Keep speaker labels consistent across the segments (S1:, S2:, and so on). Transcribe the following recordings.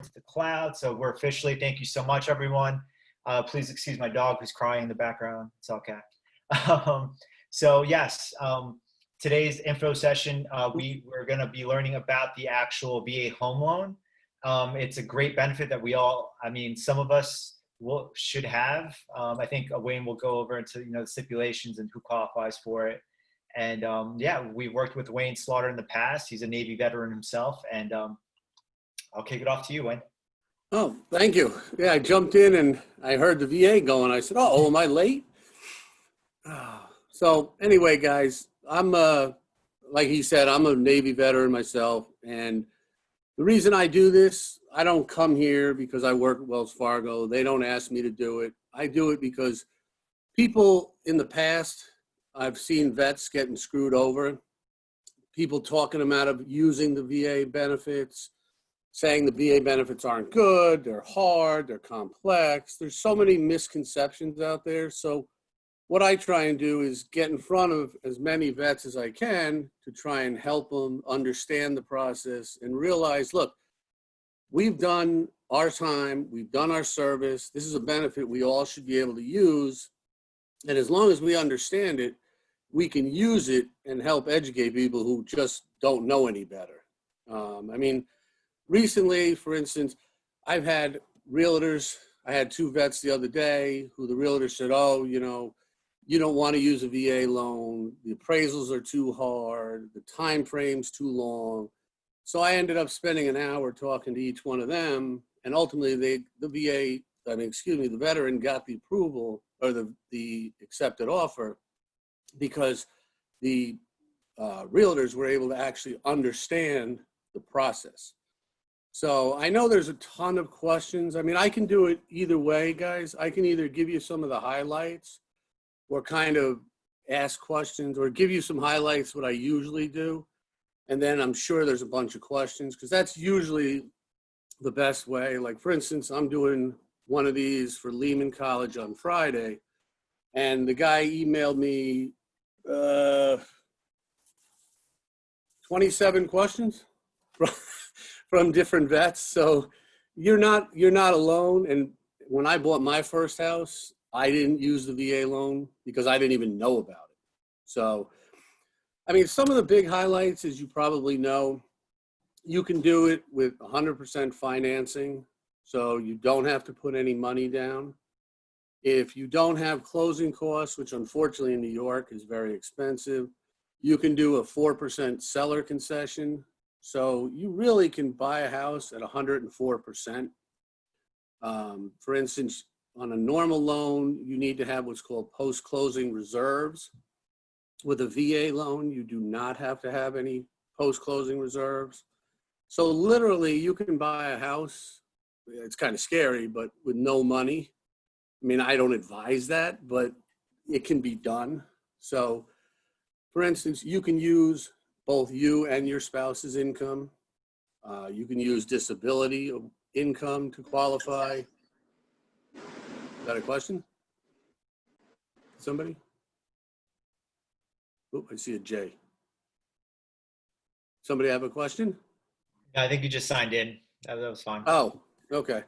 S1: to the cloud. So we're officially, thank you so much, everyone. Please excuse my dog who's crying in the background. It's okay. Um, so yes, today's info session, we're going to be learning about the actual VA home loan. It's a great benefit that we all, I mean, some of us should have. I think Wayne will go over into the stipulations and who qualifies for it. And yeah, we worked with Wayne Slaughter in the past. He's a Navy veteran himself, and I'll kick it off to you, Wayne.
S2: Oh, thank you. Yeah, I jumped in and I heard the VA going. I said, "Oh, am I late?" So anyway, guys, I'm like he said, I'm a Navy veteran myself, and the reason I do this, I don't come here because I work at Wells Fargo. They don't ask me to do it. I do it because people in the past, I've seen vets getting screwed over. People talking them out of using the VA benefits, saying the VA benefits aren't good, they're hard, they're complex. There's so many misconceptions out there. So what I try and do is get in front of as many vets as I can to try and help them understand the process and realize, look, we've done our time, we've done our service. This is a benefit we all should be able to use. And as long as we understand it, we can use it and help educate people who just don't know any better. I mean, recently, for instance, I've had realtors, I had two vets the other day who the realtor said, "Oh, you don't want to use a VA loan. The appraisals are too hard. The time frame's too long." So I ended up spending an hour talking to each one of them. And ultimately the veteran got the approval or the accepted offer because the realtors were able to actually understand the process. So I know there's a ton of questions. I mean, I can do it either way, guys. I can either give you some of the highlights or kind of ask questions or give you some highlights, what I usually do. And then I'm sure there's a bunch of questions because that's usually the best way. Like, for instance, I'm doing one of these for Lehman College on Friday, and the guy emailed me 27 questions from different vets. So you're not alone. And when I bought my first house, I didn't use the VA loan because I didn't even know about it. So, I mean, some of the big highlights, as you probably know, you can do it with 100% financing. So you don't have to put any money down. If you don't have closing costs, which unfortunately in New York is very expensive, you can do a 4% seller concession. So you really can buy a house at 104%. For instance, on a normal loan, you need to have what's called post-closing reserves. With a VA loan, you do not have to have any post-closing reserves. So literally, you can buy a house. It's kind of scary, but with no money. I mean, I don't advise that, but it can be done. So, for instance, you can use both you and your spouse's income. You can use disability income to qualify. Is that a question? Somebody? Oh, I see a J. Somebody have a question?
S1: I think you just signed in. That was fine.
S2: Oh, okay.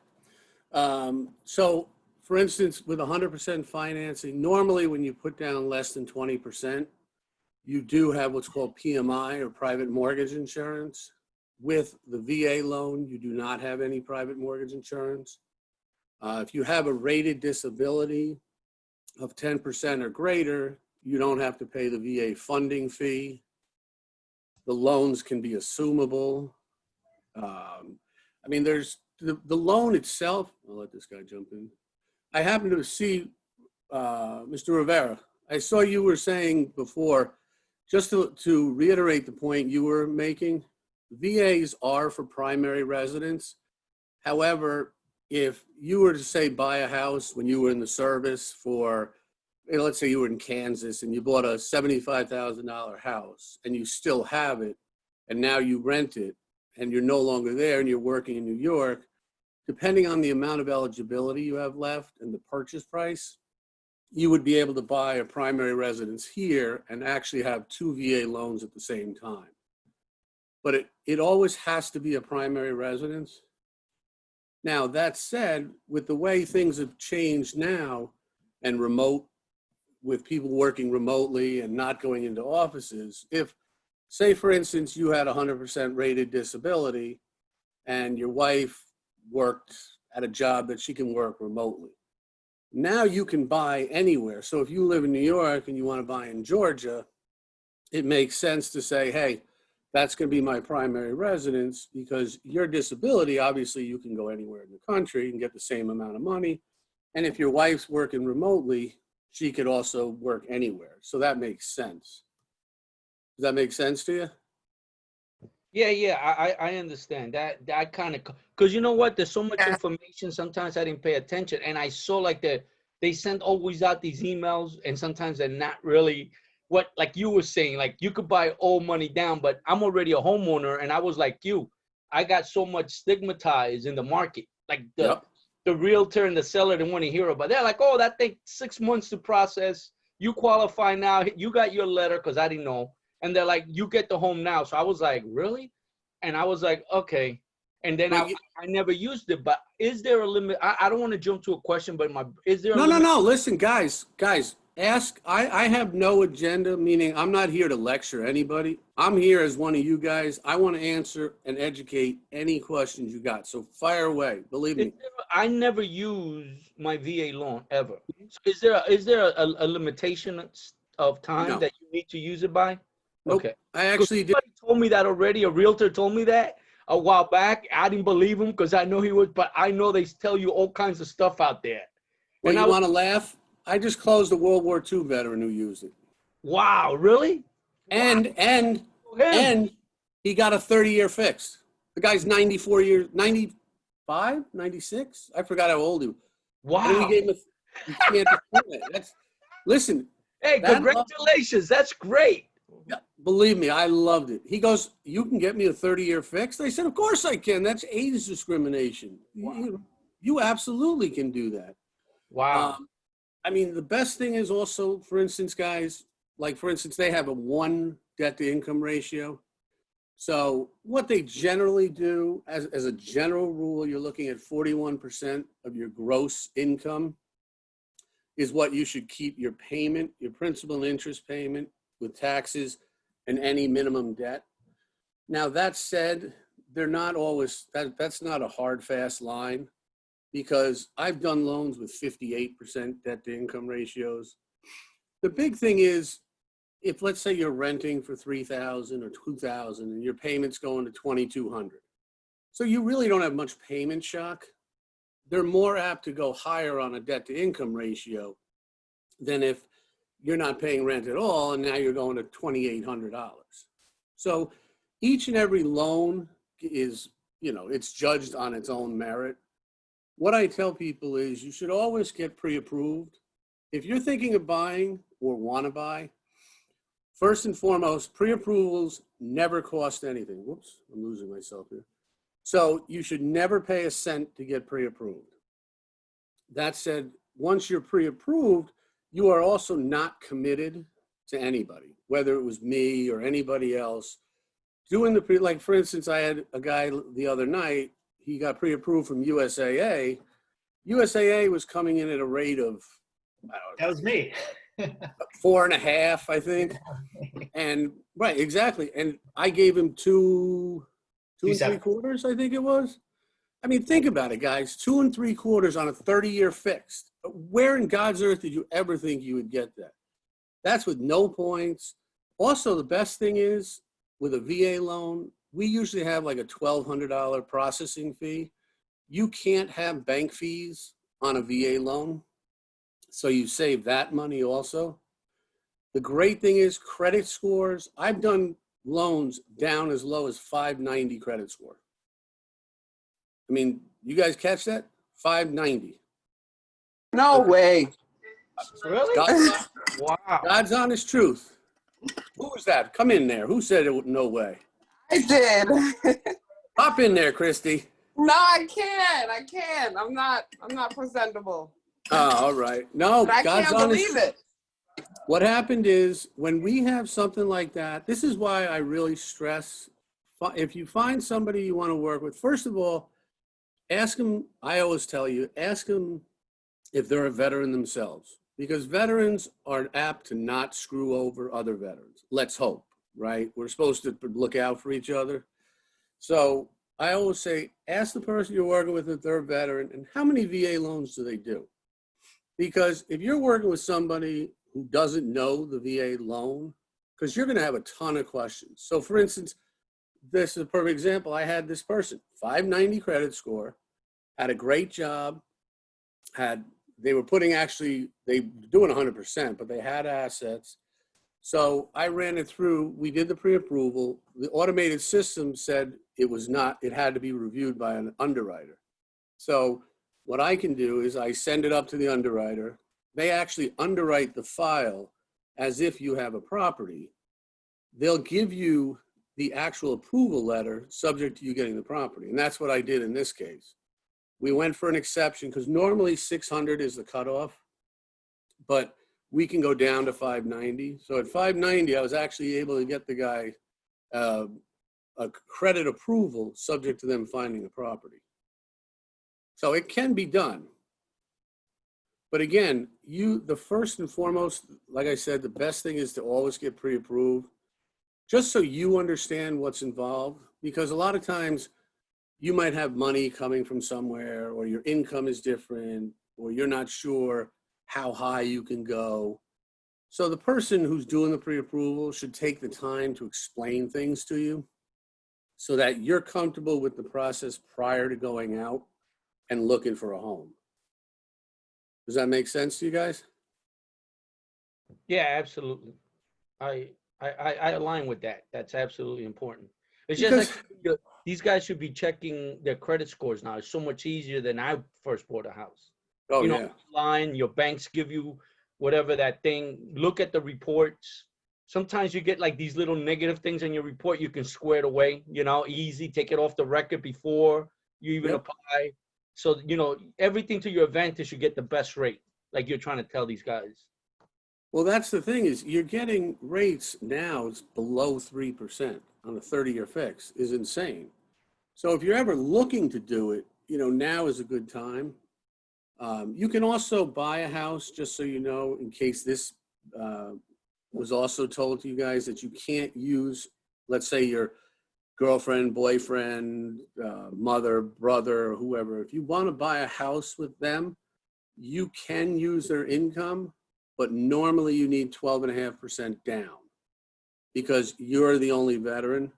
S2: So, for instance, with 100% financing, normally when you put down less than 20%, you do have what's called PMI or private mortgage insurance. With the VA loan, you do not have any private mortgage insurance. If you have a rated disability of 10% or greater, you don't have to pay the VA funding fee. The loans can be assumable. I mean, there's the loan itself. I'll let this guy jump in. I happen to see Mr. Rivera. I saw you were saying before, just to reiterate the point you were making, VAs are for primary residence. However, if you were to say buy a house when you were in the service for, let's say you were in Kansas and you bought a $75,000 house and you still have it and now you rent it and you're no longer there and you're working in New York, depending on the amount of eligibility you have left and the purchase price, you would be able to buy a primary residence here and actually have two VA loans at the same time. But it always has to be a primary residence. Now, that said, with the way things have changed now and remote, with people working remotely and not going into offices, if, say, for instance, you had 100% rated disability and your wife worked at a job that she can work remotely, now you can buy anywhere. So if you live in New York and you want to buy in Georgia, it makes sense to say, hey, that's going to be my primary residence, because your disability, obviously you can go anywhere in the country and get the same amount of money. And if your wife's working remotely, she could also work anywhere. So that makes sense. Does that make sense to you?
S3: Yeah, I understand that kind of, because you know what, there's so much information. Sometimes I didn't pay attention, and I saw like they send always out these emails, and sometimes they're not really what, like you were saying, like you could buy all money down, but I'm already a homeowner, and I was like you, I got so much stigmatized in the market, like the realtor and the seller didn't want to hear about. They're like, oh, that takes 6 months to process. You qualify now. You got your letter, because I didn't know. And they're like, you get the home now. So I was like, really? And I was like, okay. And then I never used it. But is there a limit? I don't want to jump to a question, but is there a limit?
S2: No. Listen, guys, ask. I have no agenda, meaning I'm not here to lecture anybody. I'm here as one of you guys. I want to answer and educate any questions you got. So fire away. Believe me.
S3: I never use my VA loan ever. So is there a limitation of time that you need to use it by?
S2: Nope.
S3: Okay.
S2: I actually did.
S3: Somebody told me that already. A realtor told me that a while back. I didn't believe him because I know he was, but I know they tell you all kinds of stuff out there.
S2: Well, you want to laugh? I just closed a World War II veteran who used it.
S3: Wow, really?
S2: And he got a 30-year fix. The guy's 94 years, 95, 96? I forgot how old he was.
S3: Wow.
S2: And we gave him you can't discriminate. Listen.
S3: Hey, congratulations. That's great.
S2: Yeah, believe me, I loved it. He goes, you can get me a 30-year fix? I said, of course I can. That's age discrimination. Wow. You absolutely can do that.
S3: Wow.
S2: I mean, the best thing is also, for instance, guys, like, for instance, they have a 1 debt-to-income ratio. So what they generally do, as a general rule, you're looking at 41% of your gross income is what you should keep your payment, your principal and interest payment with taxes and any minimum debt. Now, that said, they're not always, that's not a hard, fast line, because I've done loans with 58% debt to income ratios. The big thing is, if let's say you're renting for $3,000 or $2,000 and your payment's going to $2,200, so you really don't have much payment shock, they're more apt to go higher on a debt to income ratio than if you're not paying rent at all and now you're going to $2,800. So each and every loan is, it's judged on its own merit. What I tell people is you should always get pre-approved. If you're thinking of buying or want to buy, first and foremost, pre-approvals never cost anything. Whoops, I'm losing myself here. So you should never pay a cent to get pre-approved. That said, once you're pre-approved, you are also not committed to anybody, whether it was me or anybody else. Doing the like for instance, I had a guy the other night, he got pre-approved from USAA. USAA was coming in at a rate of,
S1: that was me.
S2: 4.5, I think. And right, exactly. And I gave him two and 3/4, I think it was. I mean, think about it, guys. 2 3/4 on a 30-year fixed. Where in God's earth did you ever think you would get that? That's with no points. Also, the best thing is with a VA loan, we usually have like a $1,200 processing fee. You can't have bank fees on a VA loan, so you save that money also. The great thing is credit scores. I've done loans down as low as 590 credit score. I mean, you guys catch that? 590.
S4: No way.
S3: Really? Wow.
S2: God's honest truth. Who was that? Come in there. Who said it? No way.
S4: I did.
S2: Hop in there, Christy.
S4: No, I can't. I'm not presentable.
S2: Oh, all right. No,
S4: but I
S2: God's
S4: can't
S2: honest.
S4: believe it.
S2: What happened is when we have something like that, this is why I really stress, if you find somebody you want to work with, first of all, ask them, I always tell you, ask them if they're a veteran themselves, because veterans are apt to not screw over other veterans. Let's hope, right? We're supposed to look out for each other. So I always say, ask the person you're working with if they're a veteran, and how many VA loans do they do? Because if you're working with somebody who doesn't know the VA loan, because you're going to have a ton of questions. So for instance, this is a perfect example. I had this person, 590 credit score, had a great job, they were putting they were doing 100%, but they had assets. So I ran it through, we did the pre-approval. The automated system said it had to be reviewed by an underwriter. So what I can do is I send it up to the underwriter. They actually underwrite the file as if you have a property. They'll give you the actual approval letter subject to you getting the property. And that's what I did in this case. We went for an exception because normally 600 is the cutoff, but we can go down to 590. So at 590, I was actually able to get the guy a credit approval subject to them finding the property. So it can be done. But again, the first and foremost, like I said, the best thing is to always get pre-approved, just so you understand what's involved, because a lot of times you might have money coming from somewhere, or your income is different, or you're not sure how high you can go. So the person who's doing the pre-approval should take the time to explain things to you so that you're comfortable with the process prior to going out and looking for a home. Does that make sense to you guys?
S3: Yeah, absolutely. I align with that. That's absolutely important. It's
S2: Because-
S3: just like these guys should be checking their credit scores now. It's so much easier than I first bought a house.
S2: Oh,
S3: You know,
S2: yeah.
S3: online, your banks give you whatever that thing. Look at the reports. Sometimes you get like these little negative things in your report. You can square it away, easy. Take it off the record before you even
S2: Yep.
S3: apply. So, everything to your advantage, you get the best rate, like you're trying to tell these guys.
S2: Well, that's the thing is you're getting rates now, it's below 3% on a 30-year fix is insane. So if you're ever looking to do it, now is a good time. You can also buy a house, just so you know, in case this was also told to you guys, that you can't use, let's say your girlfriend, boyfriend, mother, brother, or whoever. If you want to buy a house with them, you can use their income, but normally you need 12.5% down because you're the only veteran.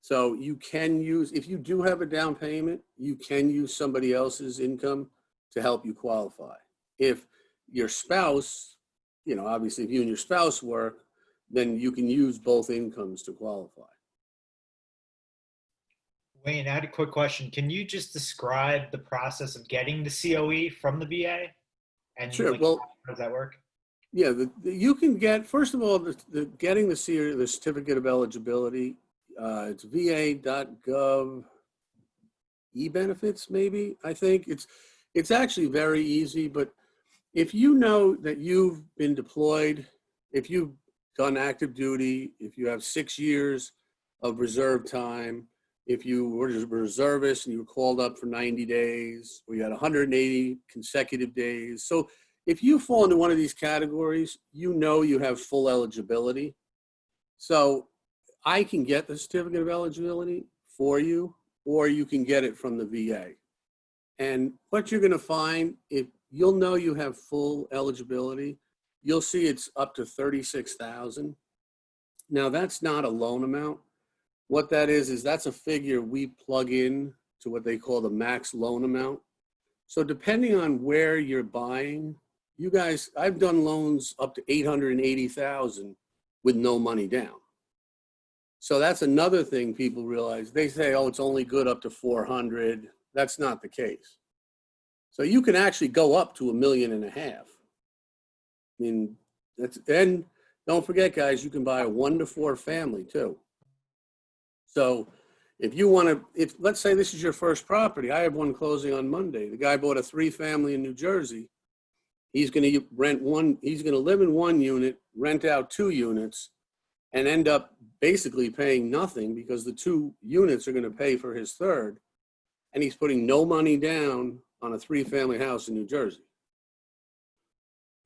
S2: So you can use, if you do have a down payment, you can use somebody else's income to help you qualify. If your spouse, obviously if you and your spouse work, then you can use both incomes to qualify.
S1: Wayne, I had a quick question. Can you just describe the process of getting the COE from the VA? And
S2: Sure.
S1: like,
S2: Well,
S1: how does that work?
S2: yeah, you can get, first of all, getting the certificate of eligibility. It's va.gov e-benefits, maybe, I think. It's actually very easy, but if you know that you've been deployed, if you've done active duty, if you have 6 years of reserve time, if you were a reservist and you were called up for 90 days, or you had 180 consecutive days. So if you fall into one of these categories, you have full eligibility. So I can get the certificate of eligibility for you, or you can get it from the VA. And what you're going to find, if you'll know you have full eligibility, you'll see it's up to $36,000. Now that's not a loan amount. What that is that's a figure we plug in to what they call the max loan amount. So depending on where you're buying, you guys, I've done loans up to $880,000 with no money down. So that's another thing people realize. They say, oh, it's only good up to 400. That's not the case. So you can actually go up to $1.5 million. I mean, and don't forget, guys, you can buy a 1 to 4 family too. So if you want to, let's say this is your first property. I have one closing on Monday. The guy bought a 3-family in New Jersey. He's going to rent one, he's going to live in 1 unit, rent out 2 units, and end up basically paying nothing because the 2 units are going to pay for his third. and he's putting no money down on a 3-family house in New Jersey.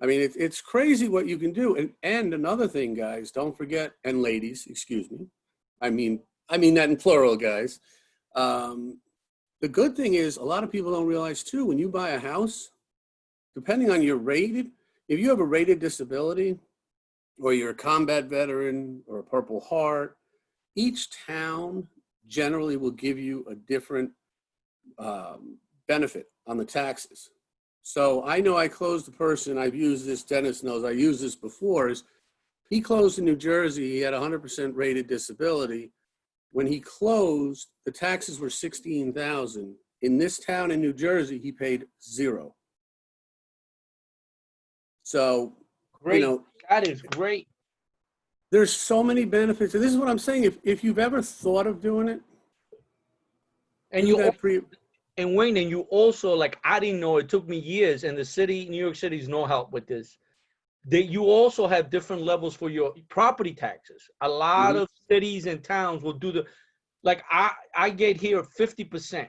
S2: I mean, it's crazy what you can do. And another thing, guys, don't forget, and ladies, excuse me. I mean that in plural, guys. The good thing is a lot of people don't realize too, when you buy a house, depending on your rated, if you have a rated disability or you're a combat veteran or a Purple Heart, each town generally will give you a different benefit on the taxes. So I know I closed a person, I've used this, Dennis knows I used this before, is he closed in New Jersey, he had 100% rated disability. When he closed, the taxes were $16,000. In this town in New Jersey, he paid $0. So,
S3: Great.
S2: you know,
S3: That is great.
S2: there's so many benefits. And this is what I'm saying. If you've ever thought of doing it,
S3: And
S2: do
S3: you
S2: that
S3: and Wayne, and you also, like, I didn't know, it took me years, and the city, New York City, is no help with this. That you also have different levels for your property taxes. A lot of cities and towns will do like I get here 50%.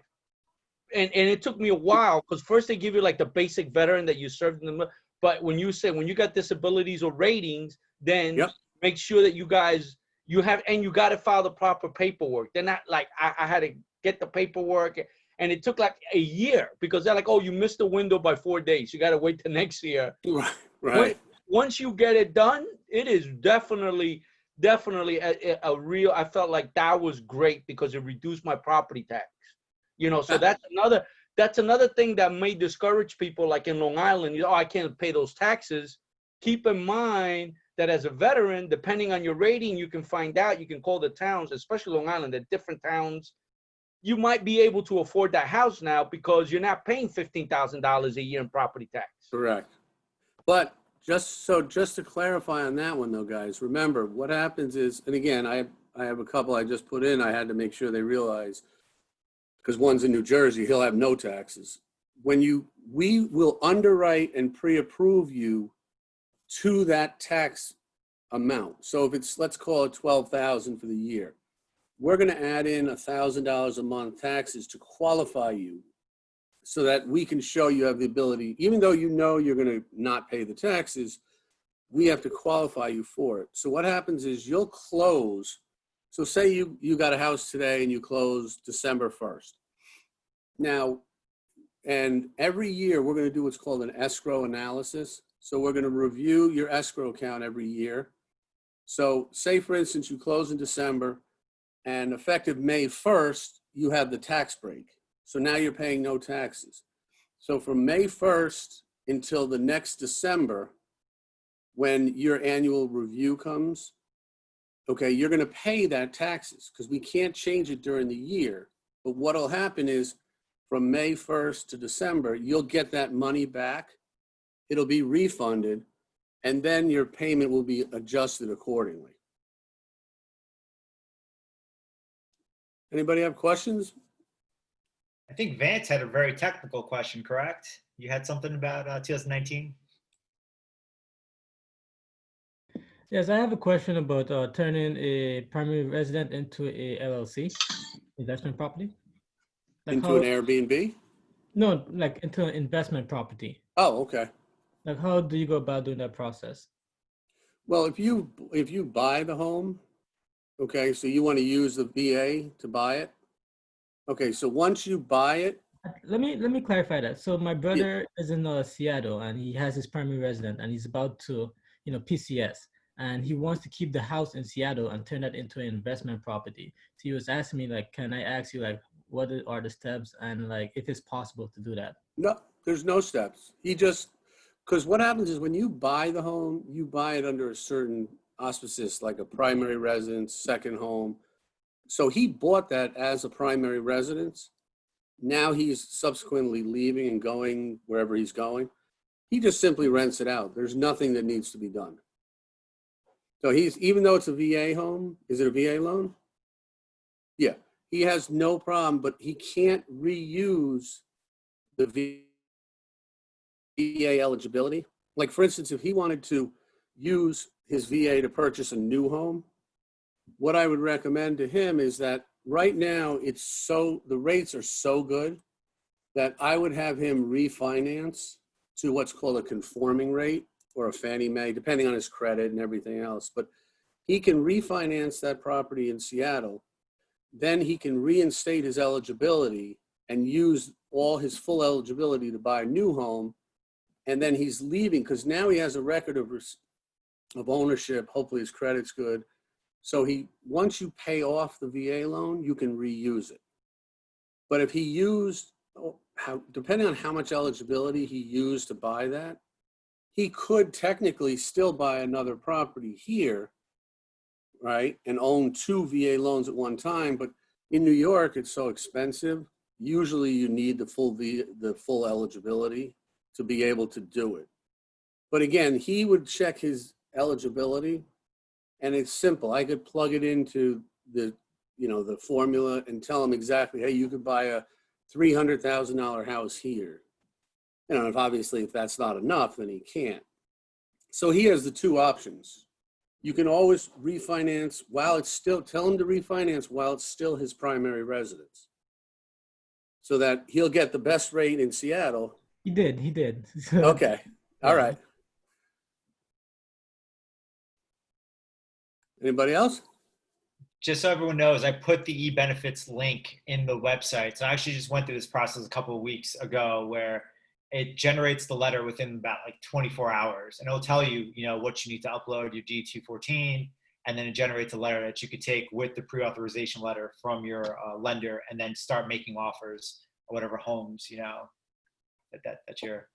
S3: And it took me a while, because first they give you like the basic veteran that you served in the, but when you got disabilities or ratings, then make sure that you got to file the proper paperwork. They're not like, I had to get the paperwork, and it took like a year, because they're like, oh, you missed the window by 4 days. You got to wait till next year.
S2: Right.
S3: Once you get it done, it is definitely a real, I felt like that was great, because it reduced my property tax. You know, so that's another thing that may discourage people, like in Long Island, I can't pay those taxes. Keep in mind that as a veteran, depending on your rating, you can find out, you can call the towns, especially Long Island, the different towns. You might be able to afford that house now, because you're not paying $15,000 a year in property tax.
S2: Correct. But just to clarify on that one though, guys, remember what happens is, and again, I have a couple I just put in, I had to make sure they realize, because one's in New Jersey, he'll have no taxes. We will underwrite and pre-approve you to that tax amount. So if it's, let's call it $12,000 for the year, we're going to add in $1,000 a month taxes to qualify you, so that we can show you have the ability, even though you know you're going to not pay the taxes, we have to qualify you for it. So what happens is you'll close. So say you got a house today and you close December 1st. Now, and every year we're going to do what's called an escrow analysis. So we're going to review your escrow account every year. So say, for instance, you close in December, and effective May 1st, you have the tax break. So now you're paying no taxes. So from May 1st until the next December, when your annual review comes, okay, you're going to pay that taxes, because we can't change it during the year. But what will happen is from May 1st to December, you'll get that money back. It'll be refunded, and then your payment will be adjusted accordingly. Anybody have questions?
S1: I think Vance had a very technical question, correct? You had something about 2019?
S5: Yes, I have a question about turning a primary resident into a LLC, investment property. Like
S2: Into an Airbnb?
S5: No, like into an investment property.
S2: Oh, okay.
S5: Like, how do you go about doing that process?
S2: Well, if you buy the home, okay, so you want to use the VA to buy it. Okay, so once you buy it.
S5: Let me clarify that. So my brother is in Seattle, and he has his primary resident, and he's about to, PCS, and he wants to keep the house in Seattle and turn that into an investment property. So he was asking me, like, can I ask you, like, what are the steps, and like if it's possible to do that?
S2: No, there's no steps. Because what happens is when you buy the home, you buy it under a certain auspices, like a primary residence, second home. So he bought that as a primary residence. Now he's subsequently leaving and going wherever he's going. He just simply rents it out. There's nothing that needs to be done. So even though it's a VA home, is it a VA loan? Yeah, he has no problem, but he can't reuse the VA eligibility. Like, for instance, if he wanted to use his VA to purchase a new home, what I would recommend to him is that right now the rates are so good that I would have him refinance to what's called a conforming rate or a Fannie Mae, depending on his credit and everything else. But he can refinance that property in Seattle. Then he can reinstate his eligibility and use all his full eligibility to buy a new home. And then he's leaving because now he has a record of ownership. Hopefully his credit's good. So once you pay off the VA loan, you can reuse it. But if he used, depending on how much eligibility he used to buy that, he could technically still buy another property here, right? And own 2 VA loans at one time. But in New York, it's so expensive. Usually you need the full eligibility to be able to do it. But again, he would check his eligibility, and it's simple. I could plug it into the formula and tell him exactly, hey, you could buy a $300,000 house here. If that's not enough, then he can't. So he has the 2 options. You can always refinance tell him to refinance while it's still his primary residence, so that he'll get the best rate in Seattle.
S5: He did.
S2: Okay. All right. Anybody else?
S1: Just so everyone knows, I put the e-benefits link in the website. So I actually just went through this process a couple of weeks ago where it generates the letter within about like 24 hours. And it'll tell you, what you need to upload, your D-214, and then it generates a letter that you could take with the pre-authorization letter from your lender and then start making offers on whatever homes, that you're.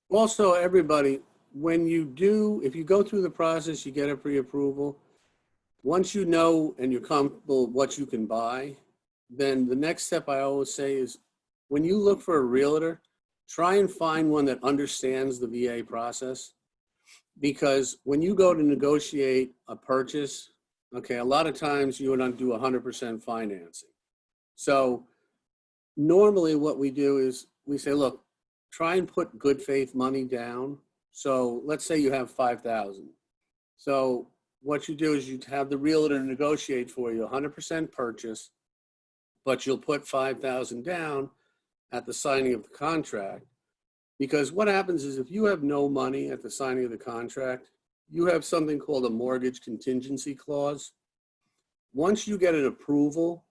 S2: Also, everybody, if you go through the process, you get a pre-approval. Once you know and you're comfortable what you can buy, then the next step I always say is when you look for a realtor, try and find one that understands the VA process. Because when you go to negotiate a purchase, a lot of times you would do 100% financing. So normally what we do is we say, look, try and put good faith money down. So let's say you have $5,000. So what you do is you have the realtor negotiate for you 100% purchase, but you'll put $5,000 down at the signing of the contract. Because what happens is if you have no money at the signing of the contract, you have something called a mortgage contingency clause. Once you get an approval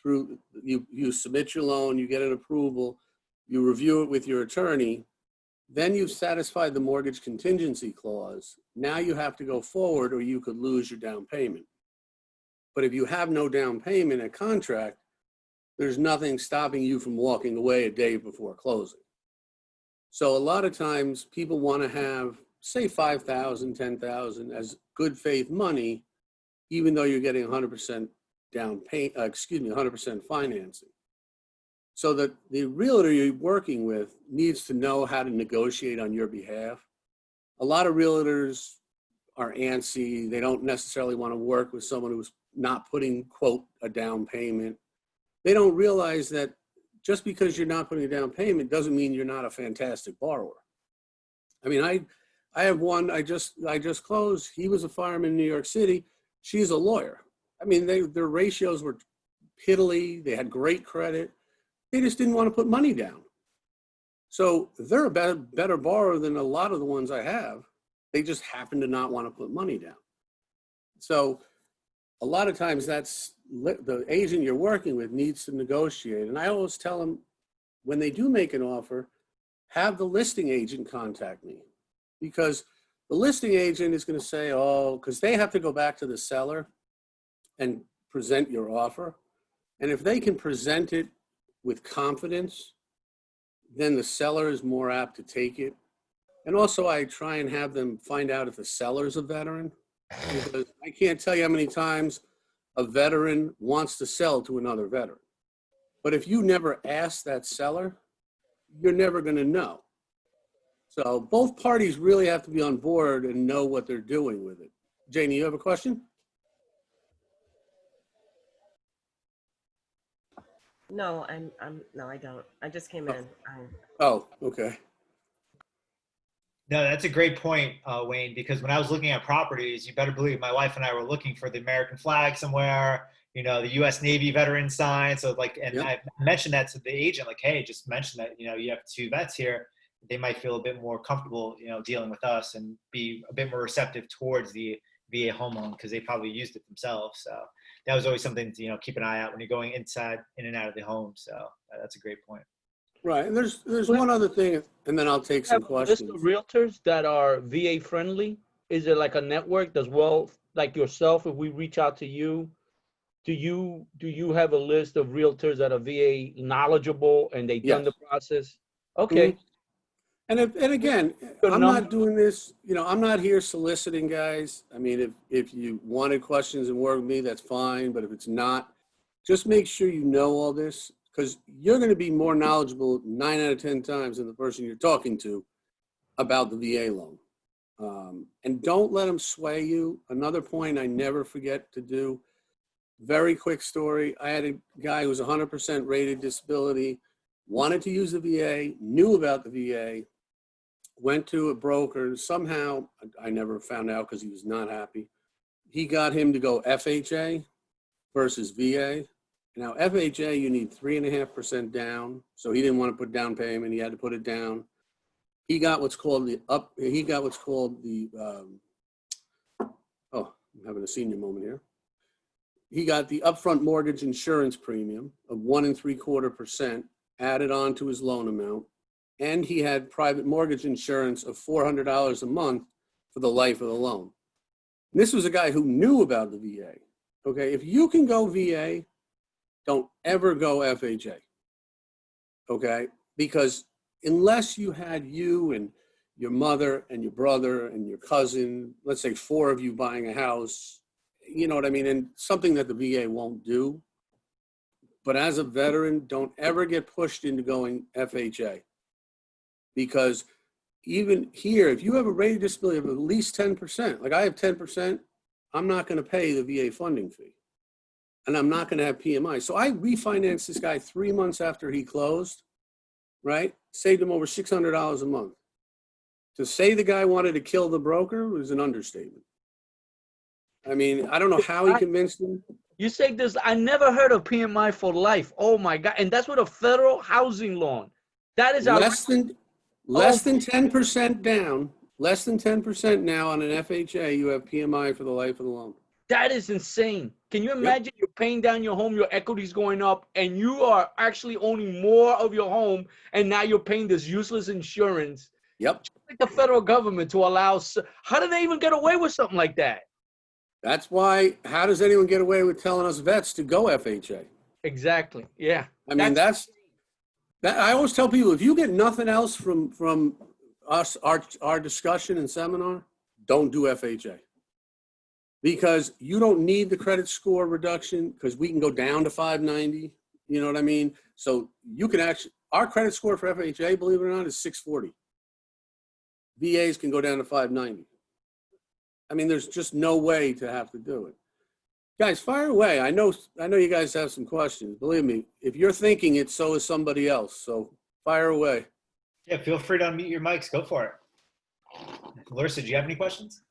S2: through, you submit your loan, you get an approval, you review it with your attorney, then you've satisfied the mortgage contingency clause. Now you have to go forward or you could lose your down payment. But if you have no down payment at contract, there's nothing stopping you from walking away a day before closing. So a lot of times people want to have, say, $5,000, $10,000 as good faith money, even though you're getting 100% 100% financing. So that the realtor you're working with needs to know how to negotiate on your behalf. A lot of realtors are antsy. They don't necessarily want to work with someone who's not putting, quote, a down payment. They don't realize that just because you're not putting a down payment doesn't mean you're not a fantastic borrower. I mean, I have one I just closed. He was a fireman in New York City. She's a lawyer. I mean, their ratios were piddly. They had great credit. They just didn't want to put money down. So they're a better borrower than a lot of the ones I have. They just happen to not want to put money down. So a lot of times that's the agent you're working with needs to negotiate. And I always tell them when they do make an offer, have the listing agent contact me, because the listing agent is going to say, oh, because they have to go back to the seller and present your offer. And if they can present it with confidence, then the seller is more apt to take it. And also I try and have them find out if the seller's a veteran, because I can't tell you how many times a veteran wants to sell to another veteran. But if you never ask that seller, you're never going to know. So both parties really have to be on board and know what they're doing with it. Janie, you have a question?
S6: No, no, I don't. I just came in.
S2: Oh, okay.
S1: No, that's a great point, Wayne, because when I was looking at properties, you better believe my wife and I were looking for the American flag somewhere, the U.S. Navy veteran sign. So like, and
S2: Yep.
S1: I mentioned that to the agent, like, hey, just mention that, you have 2 vets here. They might feel a bit more comfortable, dealing with us and be a bit more receptive towards the VA home loan because they probably used it themselves. So that was always something to, keep an eye out when you're going in and out of the home. So that's a great point.
S2: Right, and there's one other thing, and then I'll take some
S3: Have a list of
S2: questions.
S3: realtors that are VA friendly? Is it like a network as well, like yourself? If we reach out to you, do you have a list of realtors that are VA knowledgeable and they've done the
S2: Yes.
S3: process? Okay.
S2: And again,
S3: Good
S2: I'm
S3: number.
S2: not doing this, I'm not here soliciting guys. I mean, if you wanted questions and work with me, that's fine. But if it's not, just make sure you know all this because you're going to be more knowledgeable 9 out of 10 times than the person you're talking to about the VA loan. And don't let them sway you. Another point I never forget to do, very quick story. I had a guy who was 100% rated disability, wanted to use the VA, knew about the VA, went to a broker. Somehow, I never found out because he was not happy. He got him to go FHA versus VA. Now, FHA, you need 3.5% down. So he didn't want to put down payment. He had to put it down. He got what's called the I'm having a senior moment here. He got the upfront mortgage insurance premium of 1.75% added on to his loan amount. And he had private mortgage insurance of $400 a month for the life of the loan. And this was a guy who knew about the VA. Okay, if you can go VA, don't ever go FHA. Okay, because unless you had you and your mother and your brother and your cousin, let's say 4 of you buying a house, you know what I mean? And something that the VA won't do. But as a veteran, don't ever get pushed into going FHA. Because even here, if you have a rated disability of at least 10%, like I have 10%, I'm not going to pay the VA funding fee. And I'm not going to have PMI. So I refinanced this guy 3 months after he closed, right? Saved him over $600 a month. To say the guy wanted to kill the broker was an understatement. I mean, I don't know how he convinced him.
S3: You say this, I never heard of PMI for life. Oh my God. And that's with a federal housing loan. That is
S2: Less than 10% down, less than 10% now on an FHA, you have PMI for the life of the loan.
S3: that is insane. Can you imagine you're paying down your home, your equity's going up, and you are actually owning more of your home, and now you're paying this useless insurance.
S2: Yep.
S3: Just like the federal government to allow, how do they even get away with something like that?
S2: That's why, how does anyone get away with telling us vets to go FHA?
S3: Exactly. Yeah.
S2: I mean, that. I always tell people, if you get nothing else from us, our discussion and seminar, don't do FHA. Because you don't need the credit score reduction because we can go down to 590. You know what I mean? So you can actually, our credit score for FHA, believe it or not, is 640. VAs can go down to 590. I mean, there's just no way to have to do it. Guys, fire away. I know you guys have some questions. Believe me, if you're thinking it, so is somebody else. So fire away.
S1: Yeah, feel free to unmute your mics. Go for it. Larissa, do you have any questions?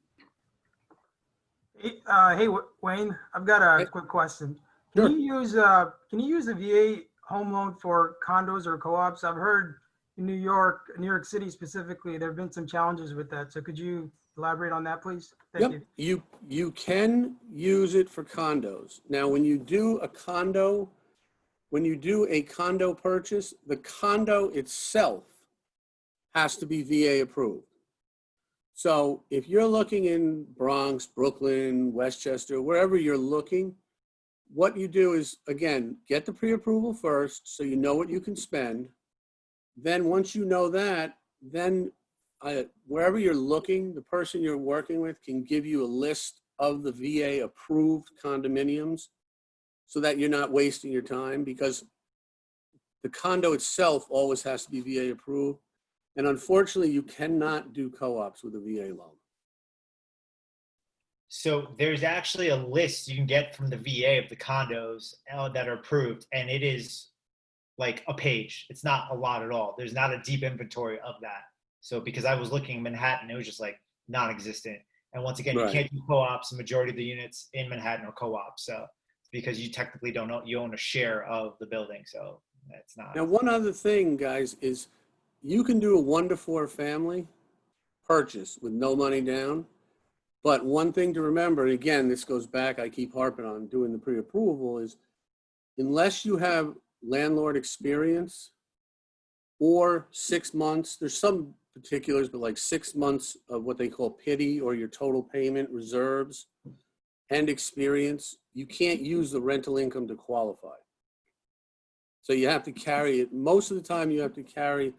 S7: Hey, Wayne, I've got a quick question.
S2: Sure.
S7: Can you use the VA home loan for condos or co-ops? I've heard in New York City specifically, there have been some challenges with that. So could you elaborate on that, please? Thank you.
S2: You can use it for condos. Now, when you do a condo purchase, the condo itself has to be VA approved. So if you're looking in Bronx, Brooklyn, Westchester, wherever you're looking, what you do is, again, get the pre-approval first so you know what you can spend. Then once you know that, then wherever you're looking, the person you're working with can give you a list of the VA approved condominiums so that you're not wasting your time, because the condo itself always has to be VA approved. And unfortunately, you cannot do co-ops with a VA loan.
S1: So there's actually a list you can get from the VA of the condos that are approved, and it is like a page. It's not a lot at all. There's not a deep inventory of that. So because I was looking in Manhattan, it was just like non-existent. And once again,
S2: Right.
S1: You can't do co-ops. The majority of the units in Manhattan are co-ops. So because you technically don't own, you own a share of the building. So that's not.
S2: Now, one other thing, guys, is you can do a 1 to 4 family purchase with no money down. But one thing to remember, and again, this goes back, I keep harping on doing the pre-approval, is unless you have landlord experience or 6 months, there's some particulars, but like 6 months of what they call PITI or your total payment reserves and experience, you can't use the rental income to qualify. So you have to carry it. Most of the time you have to carry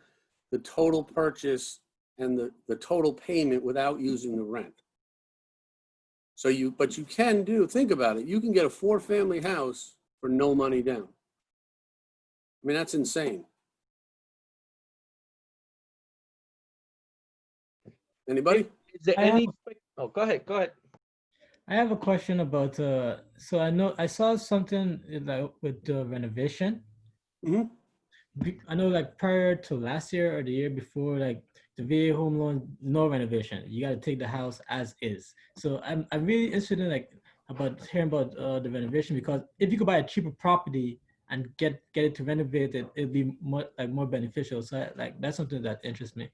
S2: the total purchase and the total payment without using the rent. So but you can think about it. You can get a 4-family house for no money down. I mean, that's insane. Anybody?
S3: Is there
S5: I have-
S3: any? Oh, go ahead. Go ahead.
S5: I have a question about, so I know I saw something like with the renovation.
S2: Mhm.
S5: I know like prior to last year or the year before, like the VA home loan, no renovation. You got to take the house as is. So I'm really interested in like about hearing about the renovation, because if you could buy a cheaper property and get it to renovate it, it'd be more beneficial. So like that's something that interests me.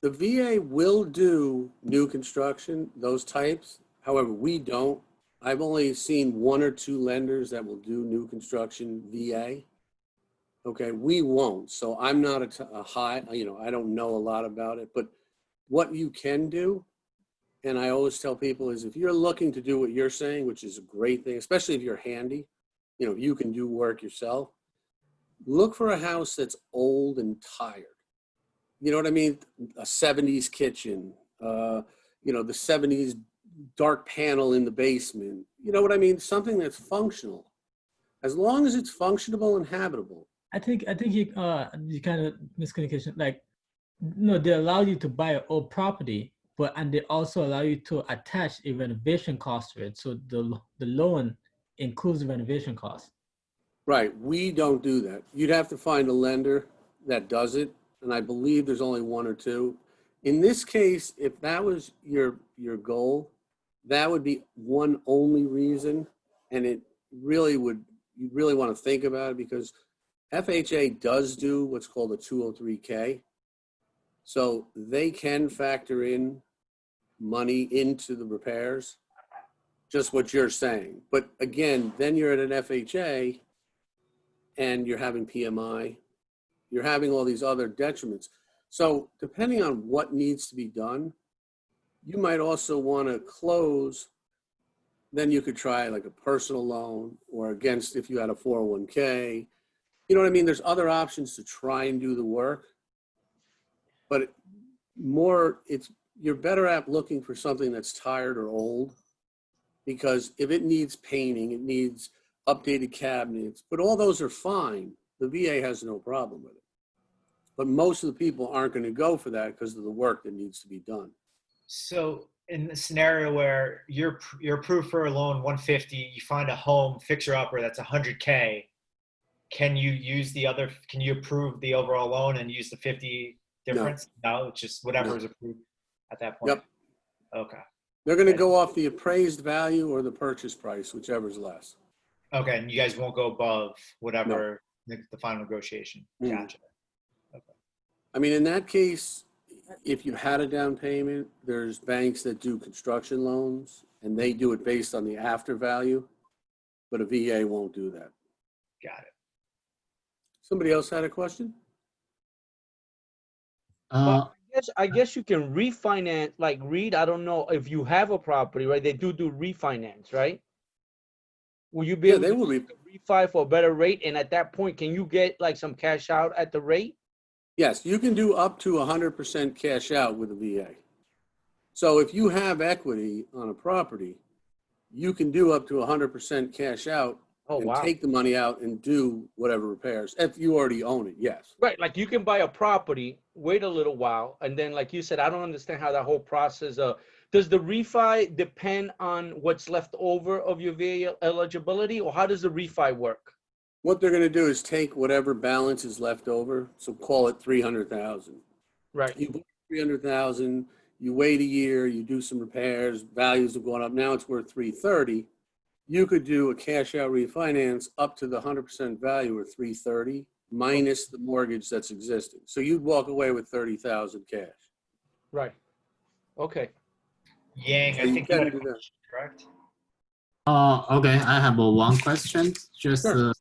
S2: The VA will do new construction, those types. However, we don't. I've only seen 1 or 2 lenders that will do new construction VA. Okay, we won't. So I'm not a high, I don't know a lot about it, but what you can do, and I always tell people, is if you're looking to do what you're saying, which is a great thing, especially if you're handy, you can do work yourself, look for a house that's old and tired. You know what I mean? A 70s kitchen, the 70s dark panel in the basement. You know what I mean? Something that's functional. As long as it's functionable and habitable.
S5: I think you kind of miscommunication. Like, no, they allow you to buy an old property, and they also allow you to attach a renovation cost to it. So the loan includes the renovation cost.
S2: Right. We don't do that. You'd have to find a lender that does it, and I believe there's only 1 or 2. In this case, if that was your goal, that would be one only reason, and you really want to think about it, because FHA does do what's called a 203K. So they can factor in money into the repairs, just what you're saying. But again, then you're at an FHA and you're having PMI, you're having all these other detriments. So depending on what needs to be done, you might also want to close. Then you could try like a personal loan, or against if you had a 401K. You know what I mean? There's other options to try and do the work. But you're better at looking for something that's tired or old, because if it needs painting, it needs updated cabinets, but all those are fine. The VA has no problem with it. But most of the people aren't going to go for that because of the work that needs to be done.
S1: So in the scenario where you're approved for a loan 150, you find a home fixer upper that's 100K, can you approve the overall loan and use the 50 difference? No, it's just whatever is approved at that point.
S2: Yep.
S1: Okay.
S2: They're going to go off the appraised value or the purchase price, whichever's less.
S1: Okay, and you guys won't go above whatever the final negotiation.
S2: Mm.
S1: Gotcha.
S2: I mean, in that case, if you had a down payment, there's banks that do construction loans, and they do it based on the after value, but a VA won't do that.
S1: Got it.
S2: Somebody else had a question?
S3: Well, I guess you can refinance, like Reed, I don't know if you have a property, right? They do refinance, right? Will you be able
S2: they
S3: to
S2: will
S3: refi for a better rate? And at that point, can you get like some cash out at the rate?
S2: Yes, you can do up to 100% cash out with a VA. So if you have equity on a property, you can do up to 100% cash out and take the money out and do whatever repairs. If you already own it, yes.
S3: Right, like you can buy a property, wait a little while, and then like you said, I don't understand how that whole process, does the refi depend on what's left over of your VA eligibility, or how does the refi work?
S2: What they're going to do is take whatever balance is left over, so call it 300,000.
S3: Right.
S2: You put 300,000, you wait a year, you do some repairs, values have gone up, now it's worth 330. you could do a cash out refinance up to the 100% value or 330 minus the mortgage that's existing. So you'd walk away with 30,000 cash.
S3: Right. Okay.
S1: Yang,
S2: So
S1: I
S2: you
S1: think you
S2: can
S1: had a
S2: do that.
S1: question, correct?
S8: Okay. I have one question. Just
S2: Sure.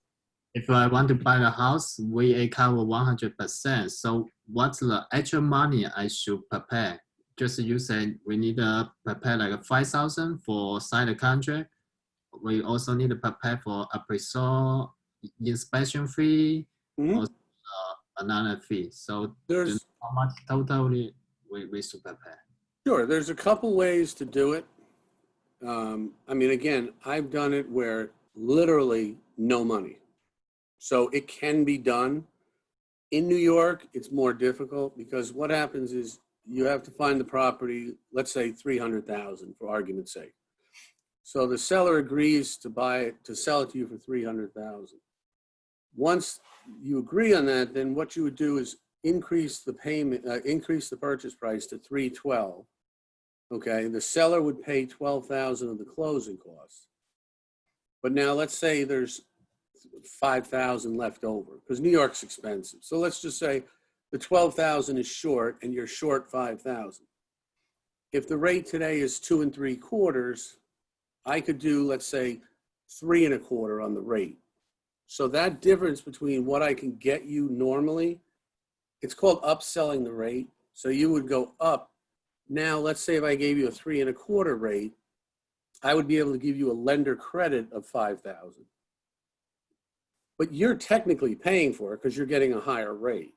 S8: if I want to buy the house, VA cover 100%. So what's the actual money I should prepare? Just you said we need to prepare like 5,000 for sign the contract. We also need to prepare for appraisal, inspection fee,
S2: Mhm.
S8: also another fee. So
S2: There's
S8: how much totally we should prepare?
S2: Sure, there's a couple ways to do it. I mean, again, I've done it where literally no money. So it can be done. In New York, it's more difficult because what happens is you have to find the property, let's say 300,000 for argument's sake. So the seller agrees to buy it, to sell it to you for 300,000. Once you agree on that, then what you would do is increase the payment, increase the purchase price to 312. Okay, the seller would pay 12,000 of the closing costs. But now let's say there's 5,000 left over because New York's expensive. So let's just say the 12,000 is short and you're short 5,000. If the rate today is 2 3/4, I could do, let's say, 3 1/4 on the rate. So that difference between what I can get you normally, it's called upselling the rate. So you would go up. Now, let's say if I gave you a 3 1/4 rate, I would be able to give you a lender credit of 5,000. But you're technically paying for it because you're getting a higher rate.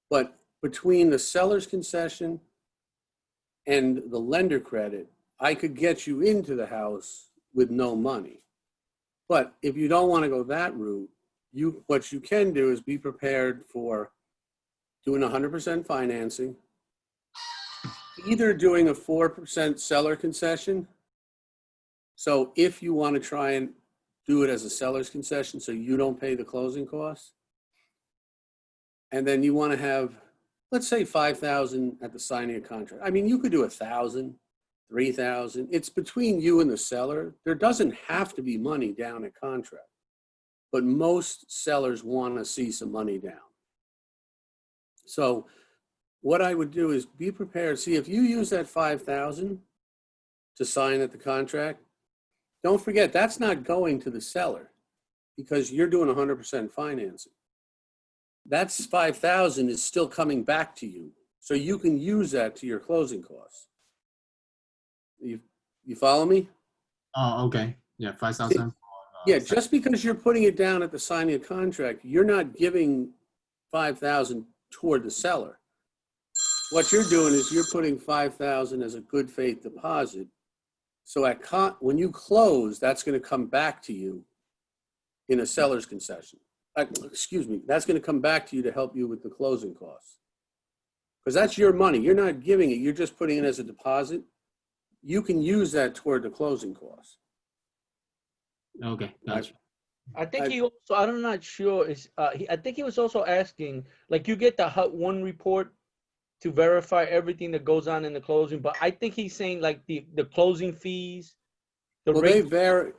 S2: But between the seller's concession and the lender credit, I could get you into the house with no money. But if you don't want to go that route, what you can do is be prepared for doing 100% financing, either doing a 4% seller concession. So if you want to try and do it as a seller's concession so you don't pay the closing costs, and then you want to have, let's say 5,000 at the signing of contract. I mean, you could do 1,000, 3,000. It's between you and the seller. There doesn't have to be money down at contract, but most sellers want to see some money down. So what I would do is be prepared. See, if you use that 5,000 to sign at the contract, don't forget that's not going to the seller because you're doing 100% financing. That's 5,000 is still coming back to you. So you can use that to your closing costs. You follow me?
S8: Oh, okay. Yeah, 5,000.
S2: Yeah, just because you're putting it down at the signing of contract, you're not giving 5,000 toward the seller. What you're doing is you're putting 5,000 as a good faith deposit. So when you close, that's going to come back to you in a seller's concession. Excuse me, that's going to come back to you to help you with the closing costs. Because that's your money. You're not giving it. You're just putting it as a deposit. You can use that toward the closing costs.
S8: Okay, gotcha.
S3: I think he also, I'm not sure, I think he was also asking, like you get the HUD 1 report to verify everything that goes on in the closing, but I think he's saying like the closing fees, the
S2: Well,
S3: rate,
S2: they vary.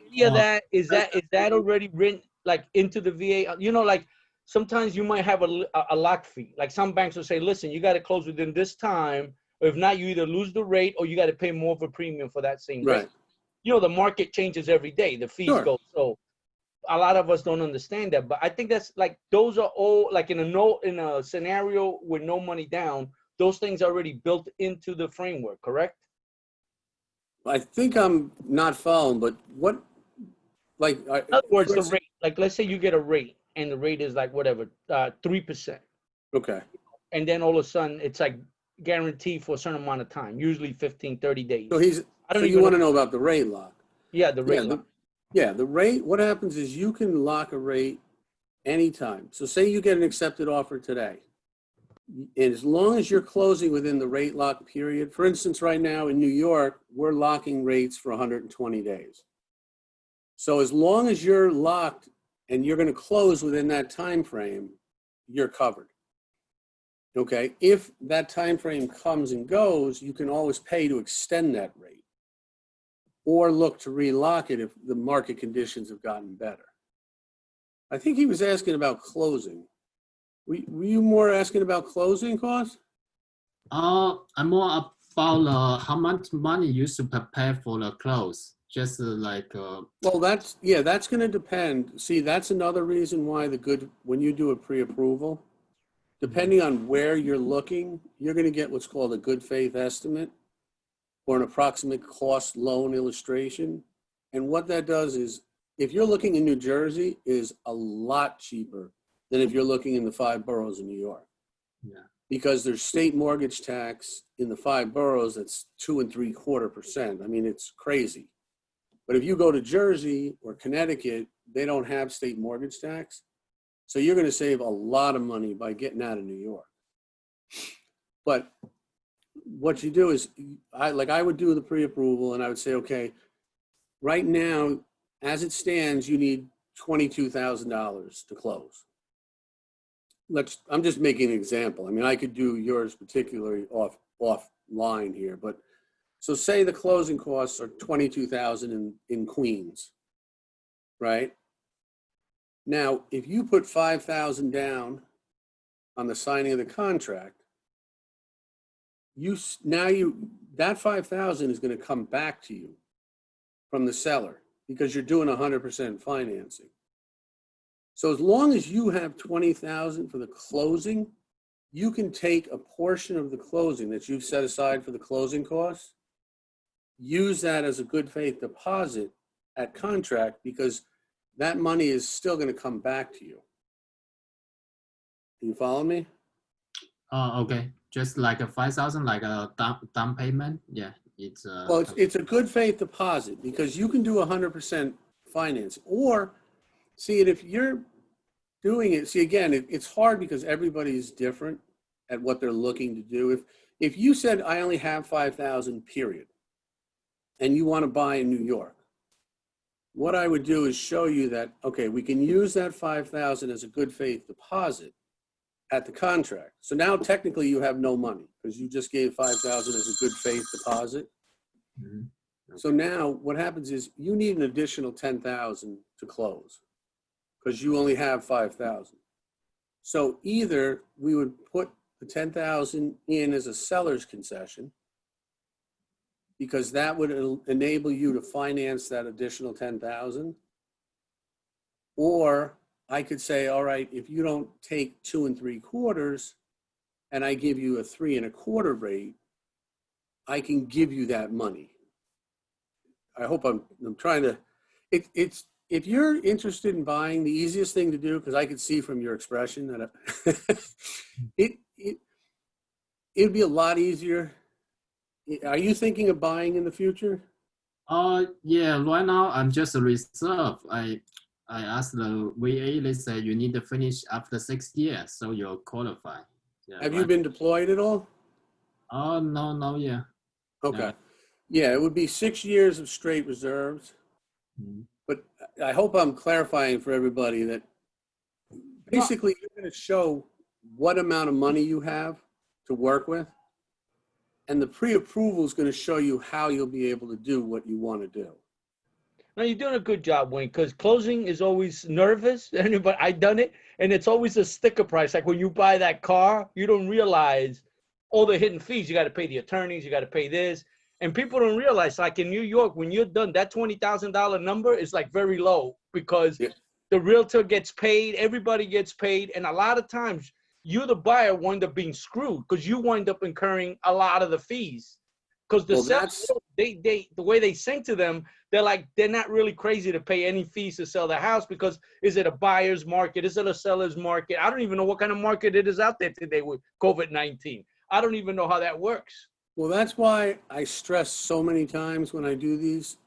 S3: is that already written like into the VA? You know, like sometimes you might have a lock fee. Like some banks will say, listen, you got to close within this time. Or if not, you either lose the rate or you got to pay more of a premium for that same rate.
S2: Right.
S3: You know, the market changes every day. The fees
S2: Sure.
S3: go. So a lot of us don't understand that. But I think that's like, those are all like in a scenario with no money down, those things are already built into the framework, correct?
S2: I think I'm not following, but what, like,
S3: In other words, the rate, like let's say you get a rate and the rate is like whatever, 3%.
S2: okay.
S3: And then all of a sudden it's like guaranteed for a certain amount of time, usually 15, 30 days.
S2: So you want to know about the rate lock?
S3: Yeah, the rate lock.
S2: The rate, what happens is you can lock a rate anytime. So say you get an accepted offer today. And as long as you're closing within the rate lock period, for instance, right now in New York, we're locking rates for 120 days. So as long as you're locked and you're going to close within that time frame, you're covered. Okay, if that time frame comes and goes, you can always pay to extend that rate. or look to relock it if the market conditions have gotten better. I think he was asking about closing. Were you more asking about closing costs?
S8: I'm more about how much money you should prepare for the close. Just
S2: Well, that's going to depend. See, that's another reason why when you do a pre-approval, depending on where you're looking, you're going to get what's called a good faith estimate or an approximate cost loan illustration. And what that does is, if you're looking in New Jersey, is a lot cheaper than if you're looking in the 5 boroughs in New York.
S8: Yeah.
S2: Because there's state mortgage tax in the 5 boroughs that's 2 3/4%. I mean, it's crazy. But if you go to Jersey or Connecticut, they don't have state mortgage tax. So you're going to save a lot of money by getting out of New York. But what you do is, I would do the pre-approval and I would say, okay, right now, as it stands, you need $22,000 to close. I'm just making an example. I mean, I could do yours particularly offline here, but so say the closing costs are $22,000 in Queens, right? Now, if you put $5,000 down on the signing of the contract, that $5,000 is going to come back to you from the seller because you're doing 100% financing. So as long as you have $20,000 for the closing, you can take a portion of the closing that you've set aside for the closing costs, use that as a good faith deposit at contract because that money is still going to come back to you. Do you follow me?
S8: Okay. Just like a 5,000, like a down payment. Yeah, it's.
S2: Well, it's a good faith deposit because you can do 100% finance. Or, see, if you're doing it, see, again, it's hard because everybody's different at what they're looking to do. If you said, I only have 5,000, period, and you want to buy in New York, what I would do is show you that, okay, we can use that 5,000 as a good faith deposit at the contract. So now technically you have no money because you just gave 5,000 as a good faith deposit.
S8: Mhm.
S2: So now what happens is you need an additional 10,000 to close because you only have 5,000. So either we would put the 10,000 in as a seller's concession because that would enable you to finance that additional 10,000, or I could say, all right, if you don't take 2 3/4 and I give you a 3 1/4 rate, I can give you that money. I hope I'm trying to, it's, if you're interested in buying, the easiest thing to do, because I could see from your expression that it'd be a lot easier. Are you thinking of buying in the future?
S8: Yeah, right now I'm just a reserve. I asked the VA, they say you need to finish after 6 years, so you'll qualify. Yeah,
S2: Have you been deployed at all?
S8: Oh, no, yeah.
S2: Okay. Yeah, it would be 6 years of straight reserves.
S8: Mhm.
S2: But I hope I'm clarifying for everybody that basically you're going to show what amount of money you have to work with. And the pre-approval is going to show you how you'll be able to do what you want to do.
S3: No, you're doing a good job, Wayne, because closing is always nervous. Anybody, I done it, and it's always a sticker price. Like when you buy that car, you don't realize all the hidden fees. You got to pay the attorneys, you got to pay this, and people don't realize. Like in New York, when you're done, that $20,000 number is like very low because the realtor gets paid, everybody gets paid, and a lot of times you, the buyer, wind up being screwed because you wind up incurring a lot of the fees. Because the sellers, the way they sing to them, they're not really crazy to pay any fees to sell the house because is it a buyer's market? Is it a seller's market? I don't even know what kind of market it is out there today with COVID-19. I don't even know how that works.
S2: Well, that's why I stress so many times when I do these,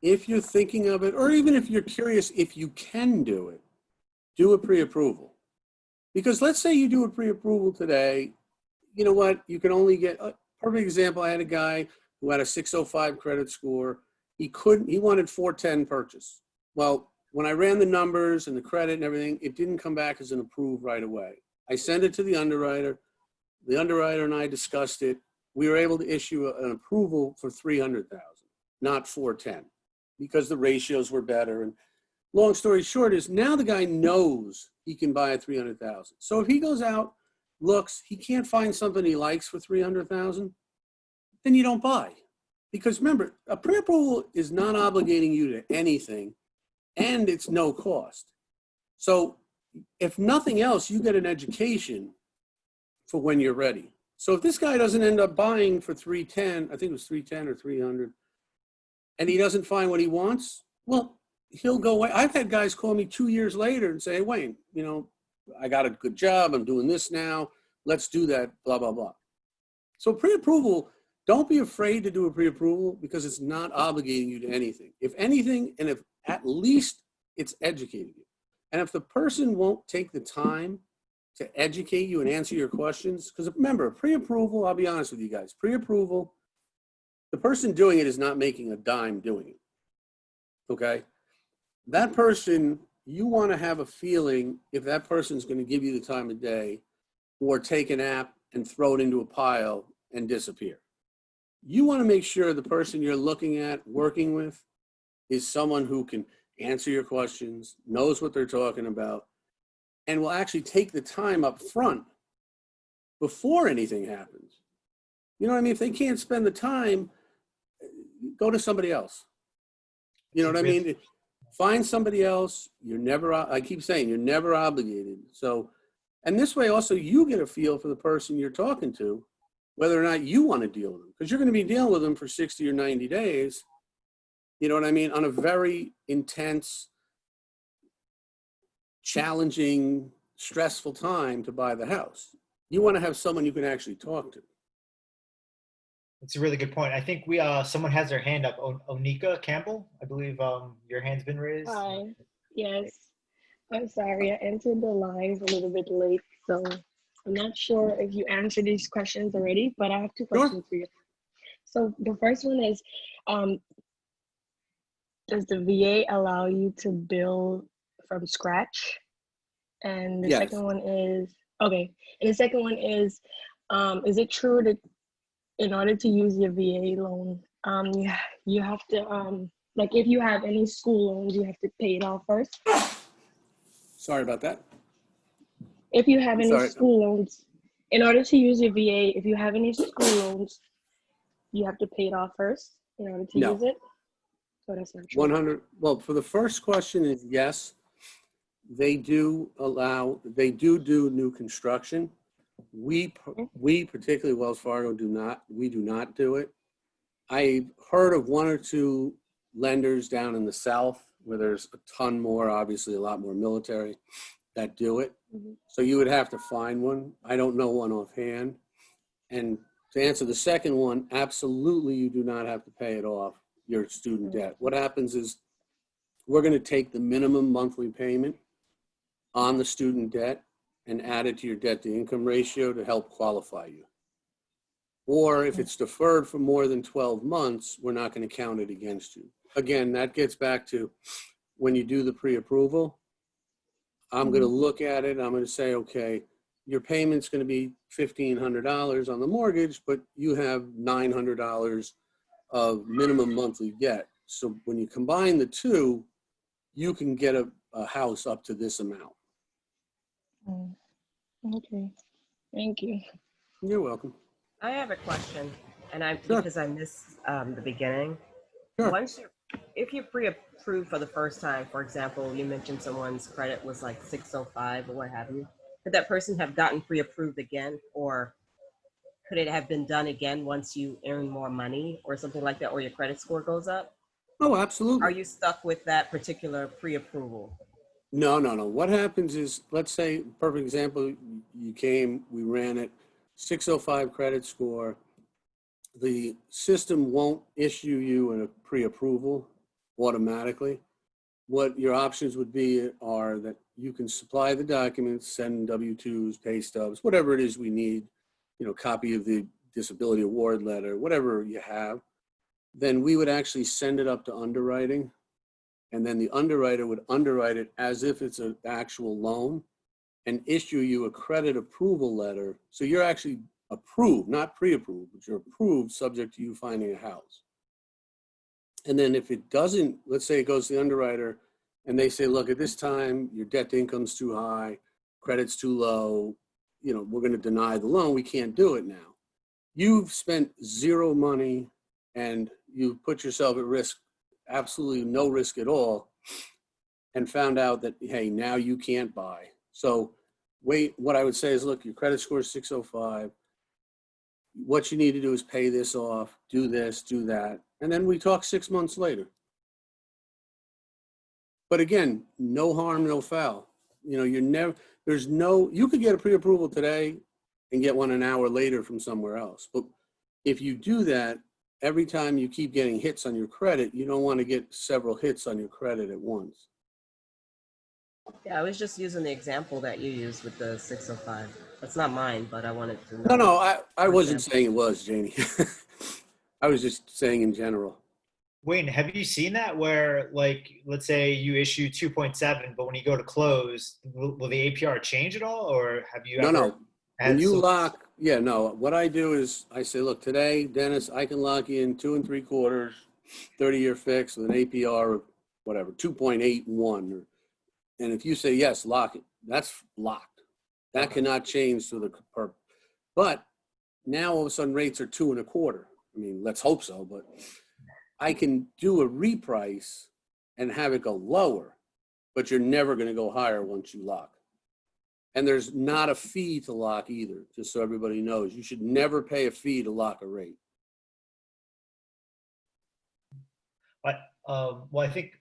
S2: if you're thinking of it, or even if you're curious if you can do it, do a pre-approval. Because let's say you do a pre-approval today, you know what, you can only get, perfect example, I had a guy who had a 605 credit score. He wanted 410 purchase. Well, when I ran the numbers and the credit and everything, it didn't come back as an approved right away. I sent it to the underwriter. The underwriter and I discussed it. We were able to issue an approval for $300,000. not 410, because the ratios were better. And long story short is now the guy knows he can buy at 300,000. So if he goes out, looks, he can't find something he likes for 300,000, then you don't buy. Because remember, a pre-approval is not obligating you to anything, and it's no cost. So if nothing else, you get an education for when you're ready. So if this guy doesn't end up buying for 310, I think it was 310 or 300, and he doesn't find what he wants, well, he'll go away. I've had guys call me 2 years later and say, hey, Wayne, you know, I got a good job. I'm doing this now. Let's do that, blah, blah, blah. So pre-approval, don't be afraid to do a pre-approval because it's not obligating you to anything. If anything, and if at least it's educating you. And if the person won't take the time to educate you and answer your questions, because remember, pre-approval, I'll be honest with you guys, pre-approval, the person doing it is not making a dime doing it, okay? That person, you want to have a feeling if that person's going to give you the time of day or take an app and throw it into a pile and disappear. You want to make sure the person you're looking at, working with, is someone who can answer your questions, knows what they're talking about, and will actually take the time up front before anything happens. You know what I mean? If they can't spend the time, go to somebody else. You know what I mean? Find somebody else. You're never, I keep saying, you're never obligated. So, and this way also you get a feel for the person you're talking to, whether or not you want to deal with them, because you're going to be dealing with them for 60 or 90 days, you know what I mean, on a very intense, challenging, stressful time to buy the house. You want to have someone you can actually talk to.
S1: That's a really good point. I think someone has their hand up. Onika Campbell, I believe your hand's been raised.
S9: Hi. Yes. I'm sorry. I entered the lines a little bit late, so I'm not sure if you answered these questions already, but I have two questions for you. So the first one is, does the VA allow you to build from scratch? And the second one is, okay. And the second one is it true that in order to use your VA loan, you have to, like if you have any school loans, you have to pay it off first?
S2: Sorry about that.
S9: If you have any school loans, in order to use your VA, if you have any school loans, you have to pay it off first in order to use it? So that's not true.
S2: 100, well, for the first question is yes, they do do new construction. We particularly Wells Fargo do not do it. I've heard of one or two lenders down in the South where there's a ton more, obviously a lot more military, that do it. So you would have to find one. I don't know one offhand. And to answer the second one, absolutely you do not have to pay it off, your student debt. What happens is we're going to take the minimum monthly payment on the student debt and add it to your debt to income ratio to help qualify you. Or if it's deferred for more than 12 months, we're not going to count it against you. Again, that gets back to when you do the pre-approval, I'm going to look at it. I'm going to say, okay, your payment's going to be $1,500 on the mortgage, but you have $900 of minimum monthly debt. So when you combine the two, you can get a house up to this amount.
S9: Okay, thank you.
S2: You're welcome.
S6: I have a question, and
S2: Sure.
S6: because I missed the beginning.
S2: Sure.
S6: If you pre-approve for the first time, for example, you mentioned someone's credit was like 605 or what have you, could that person have gotten pre-approved again, or could it have been done again once you earn more money or something like that, or your credit score goes up?
S2: Oh, absolutely.
S6: Are you stuck with that particular pre-approval?
S2: No. What happens is, let's say, perfect example, you came, we ran it, 605 credit score. The system won't issue you a pre-approval automatically. What your options would be are that you can supply the documents, send W-2s, pay stubs, whatever it is we need, copy of the disability award letter, whatever you have. Then we would actually send it up to underwriting. And then the underwriter would underwrite it as if it's an actual loan and issue you a credit approval letter. So you're actually approved, not pre-approved, but you're approved subject to you finding a house. And then if it doesn't, let's say it goes to the underwriter and they say, look, at this time, your debt to income's too high, credit's too low, you know, we're going to deny the loan. We can't do it now. You've spent zero money and you put yourself at risk, absolutely no risk at all, and found out that, hey, now you can't buy. So wait, what I would say is, look, your credit score is 605. What you need to do is pay this off, do this, do that. And then we talk 6 months later. But again, no harm, no foul. You know, you could get a pre-approval today and get one an hour later from somewhere else. But if you do that, every time you keep getting hits on your credit, you don't want to get several hits on your credit at once.
S6: Yeah, I was just using the example that you used with the 605. That's not mine, but I wanted to know.
S2: No, I wasn't saying it was, Janie. I was just saying in general.
S1: Wayne, have you seen that where, like, let's say you issue 2.7, but when you go to close, will the APR change at all? Or have you
S2: No. When you lock, what I do is I say, look, today, Dennis, I can lock you in 2 3/4, 30-year fix with an APR of whatever, 2.81. And if you say, yes, lock it, that's locked. That cannot change to the per. But now all of a sudden rates are 2 1/4. I mean, let's hope so, but I can do a reprice and have it go lower, but you're never going to go higher once you lock. And there's not a fee to lock either, just so everybody knows. You should never pay a fee to lock a rate.
S1: But, well, I think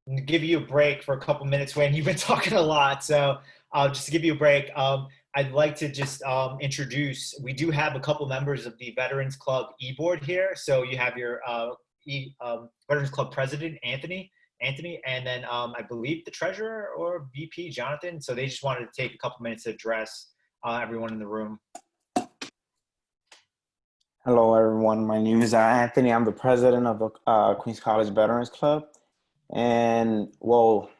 S1: I'm gonna give you a break for a couple minutes, Wayne. You've been talking a lot, so just to give you a break, I'd like to just introduce, we do have a couple members of the Veterans Club e-board here. So you have your Veterans Club president, Anthony, and then I believe the treasurer or VP, Jonathan. So they just wanted to take a couple minutes to address everyone in the room.
S10: Hello, everyone. My name is Anthony. I'm the president of the Queens College Veterans Club. And, well,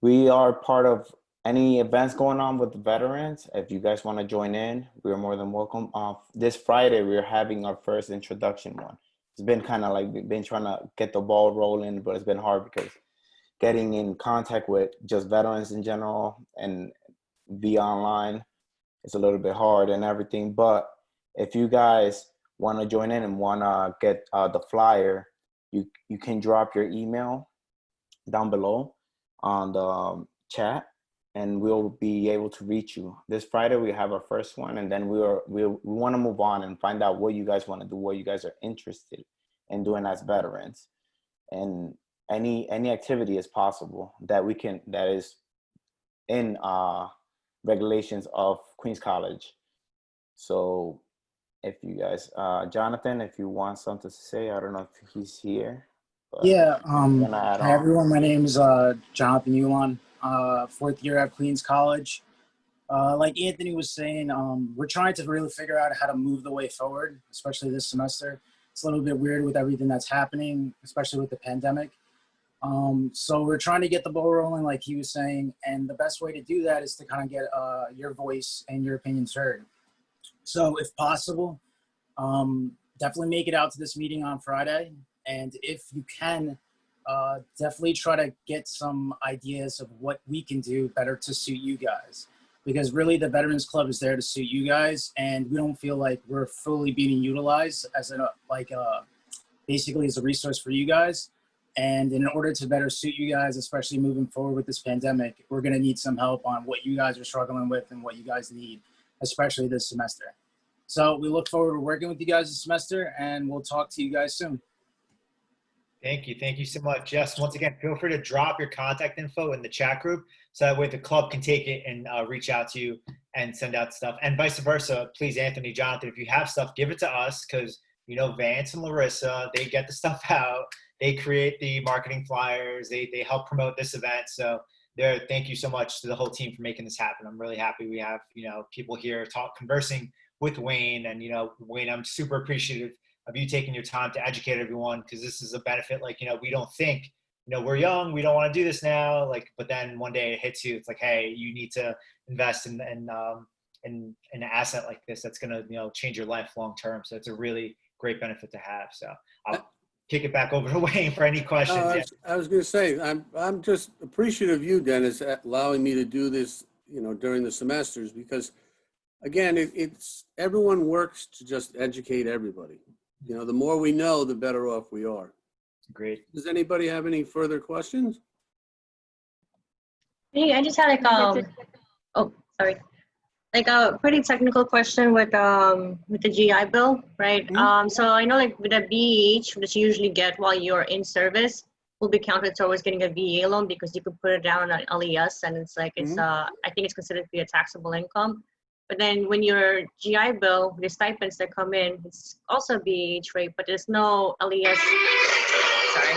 S10: we are part of any events going on with the veterans. If you guys want to join in, we're more than welcome. This Friday, we're having our first introduction one. It's been kind of like we've been trying to get the ball rolling, but it's been hard because getting in contact with just veterans in general and via online, it's a little bit hard and everything. But if you guys want to join in and want to get the flyer, you can drop your email down below on the chat, and we'll be able to reach you. This Friday we have our first one, and then we want to move on and find out what you guys want to do, what you guys are interested in doing as veterans, and any activity is possible that is in regulations of Queens College. So if you guys, Jonathan, if you want something to say, I don't know if he's here.
S11: Yeah, hi everyone, my name is Jonathan Ulan, 4th year at Queens College. Like Anthony was saying, we're trying to really figure out how to move the way forward, especially this semester. It's a little bit weird with everything that's happening, especially with the pandemic. So we're trying to get the ball rolling, like he was saying, and the best way to do that is to kind of get your voice and your opinions heard. So if possible, definitely make it out to this meeting on Friday. And if you can, definitely try to get some ideas of what we can do better to suit you guys. Because really the Veterans Club is there to suit you guys, and we don't feel like we're fully being utilized as basically as a resource for you guys. And in order to better suit you guys, especially moving forward with this pandemic, we're gonna need some help on what you guys are struggling with and what you guys need, especially this semester. So we look forward to working with you guys this semester, and we'll talk to you guys soon.
S1: Thank you. Thank you so much. Yes, once again, feel free to drop your contact info in the chat group so that way the club can take it and reach out to you and send out stuff. And vice versa, please, Anthony, Jonathan, if you have stuff, give it to us because, you know, Vance and Larissa, they get the stuff out. They create the marketing flyers. They help promote this event. So thank you so much to the whole team for making this happen. I'm really happy we have, you know, people here conversing with Wayne. And, you know, Wayne, I'm super appreciative of you taking your time to educate everyone, because this is a benefit. Like, you know, we don't think, you know, we're young, we don't want to do this now, like, but then one day it hits you. It's like, hey, you need to invest in an asset like this that's going to, you know, change your life long term. So it's a really great benefit to have. So kick it back over to Wayne for any questions. Yeah.
S2: I was going to say, I'm just appreciative of you, Dennis, allowing me to do this, during the semesters, because again, it's everyone works to just educate everybody. The more we know, the better off we are.
S1: Great.
S2: Does anybody have any further questions?
S12: Hey, I just had like a pretty technical question with the GI Bill, right? So I know like with a BEH that you usually get while you're in service will be counted towards getting a VA loan because you could put it down on LES and it's like I think it's considered to be a taxable income. But then when your GI Bill, the stipends that come in, it's also a BEH rate, but there's no LES. Sorry,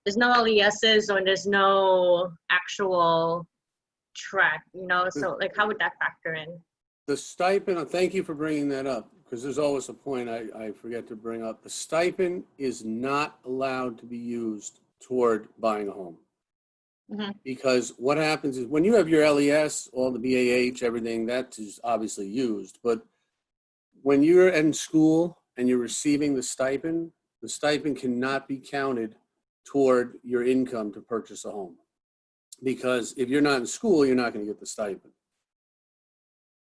S12: there's no LESs or there's no actual track, so like how would that factor in?
S2: The stipend, thank you for bringing that up, because there's always a point I forget to bring up. The stipend is not allowed to be used toward buying a home. Because what happens is when you have your LES, all the BAH, everything, that is obviously used. But when you're in school and you're receiving the stipend cannot be counted toward your income to purchase a home. Because if you're not in school, you're not going to get the stipend.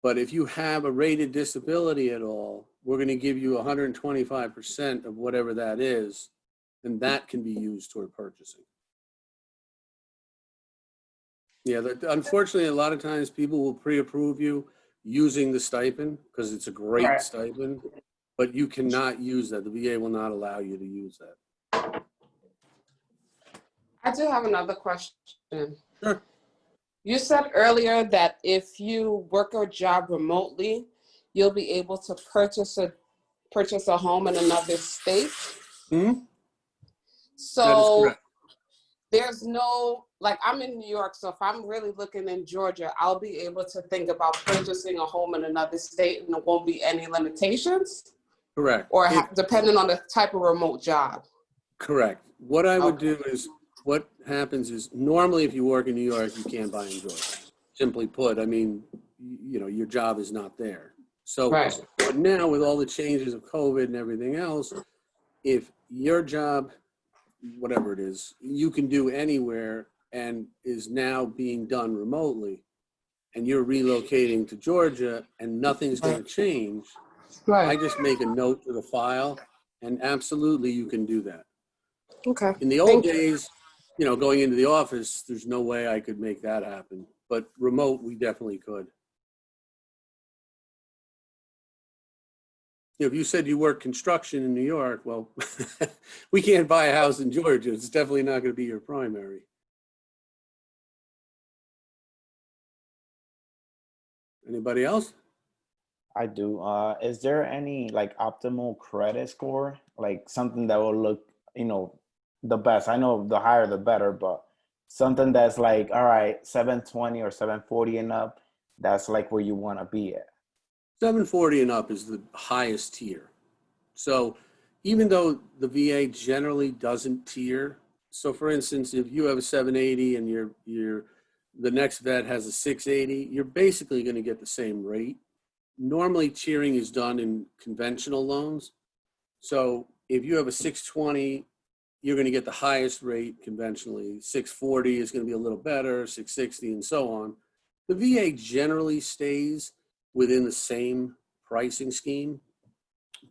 S2: But if you have a rated disability at all, we're going to give you 125% of whatever that is, and that can be used toward purchasing. Yeah, unfortunately, a lot of times people will pre-approve you using the stipend because it's a great stipend, but you cannot use that. The VA will not allow you to use that.
S4: I do have another question.
S2: Sure.
S4: You said earlier that if you work a job remotely, you'll be able to purchase a home in another state. So there's no, like I'm in New York, so if I'm really looking in Georgia, I'll be able to think about purchasing a home in another state and there won't be any limitations?
S2: Correct.
S4: Or depending on the type of remote job?
S2: Correct. What I would do is, what happens is normally if you work in New York, you can't buy in Georgia. Simply put, I mean, your job is not there. So but now with all the changes of COVID and everything else, if your job, whatever it is, you can do anywhere and is now being done remotely, and you're relocating to Georgia and nothing's going to change, I just make a note to the file, and absolutely you can do that.
S4: Okay.
S2: In the old days, going into the office, there's no way I could make that happen. But remote, we definitely could. If you said you work construction in New York, well, we can't buy a house in Georgia. It's definitely not going to be your primary. Anybody else?
S10: I do. Is there any like optimal credit score, like something that will look, the best? I know the higher the better, but something that's like, all right, 720 or 740 and up, that's like where you want to be at. 740
S2: and up is the highest tier. So even though the VA generally doesn't tier, so for instance, if you have a 780 and the next vet has a 680, you're basically going to get the same rate. Normally tiering is done in conventional loans. So if you have a 620, you're going to get the highest rate conventionally. 640 is going to be a little better, 660 and so on. The VA generally stays within the same pricing scheme,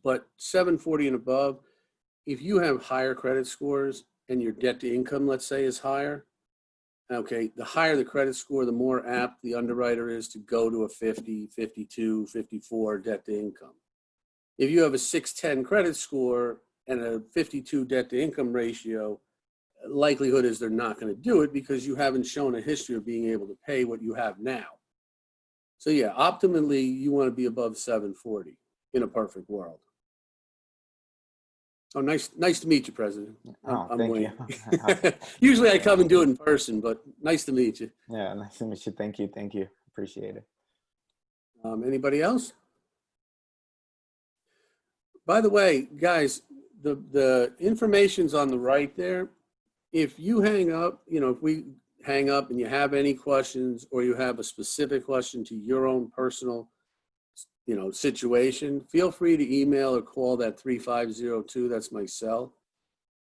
S2: but 740 and above, if you have higher credit scores and your debt to income, let's say, is higher, okay, the higher the credit score, the more apt the underwriter is to go to a 50, 52, 54 debt to income. If you have a 610 credit score and a 52 debt to income ratio, likelihood is they're not going to do it because you haven't shown a history of being able to pay what you have now. So yeah, optimally, you want to be above 740 in a perfect world. Oh, nice to meet you, President. I'm
S10: thank
S2: Wayne.
S10: you.
S2: Usually I come and do it in person, but nice to meet you.
S10: Yeah, nice to meet you. Thank you. Appreciate it.
S2: Anybody else? By the way, guys, the information's on the right there. If you hang up, if we hang up and you have any questions or you have a specific question to your own personal, situation, feel free to email or call that 3502. That's my cell.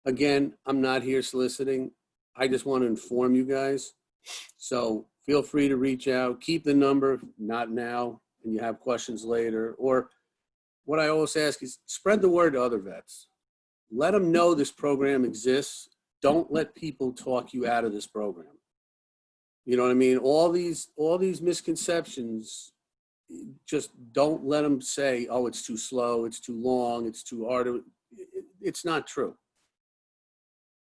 S2: Again, I'm not here soliciting. I just want to inform you guys. So feel free to reach out. Keep the number, not now, and you have questions later. Or what I always ask is spread the word to other vets. Let them know this program exists. Don't let people talk you out of this program. You know what I mean? All these misconceptions, just don't let them say, oh, it's too slow, it's too long, it's too hard. It's not true.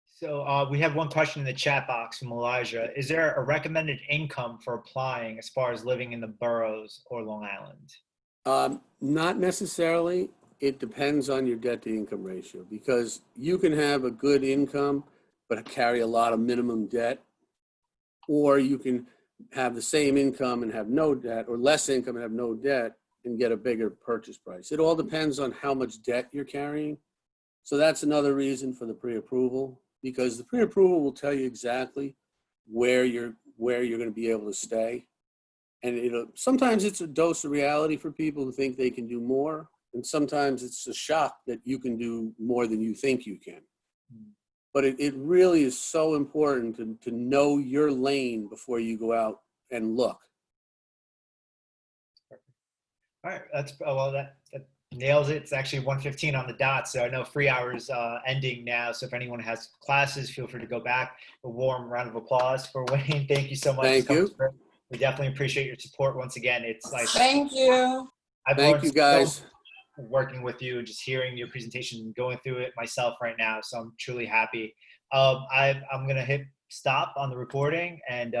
S1: So we have one question in the chat box from Elijah. Is there a recommended income for applying as far as living in the boroughs or Long Island?
S2: Not necessarily. It depends on your debt to income ratio, because you can have a good income but carry a lot of minimum debt, or you can have the same income and have no debt, or less income and have no debt and get a bigger purchase price. It all depends on how much debt you're carrying. So that's another reason for the pre-approval, because the pre-approval will tell you exactly where you're going to be able to stay. And sometimes it's a dose of reality for people who think they can do more. And sometimes it's a shock that you can do more than you think you can. But it really is so important to know your lane before you go out and look.
S1: All right, that nails it. It's actually 1:15 on the dot, so I know free hours ending now. So if anyone has classes, feel free to go back. A warm round of applause for Wayne. Thank you so much.
S2: Thank you.
S1: We definitely appreciate your support once again. It's like
S4: thank you.
S1: Thank
S2: you, guys.
S1: Working with you, just hearing your presentation and going through it myself right now. So I'm truly happy. I'm gonna hit stop on the recording, and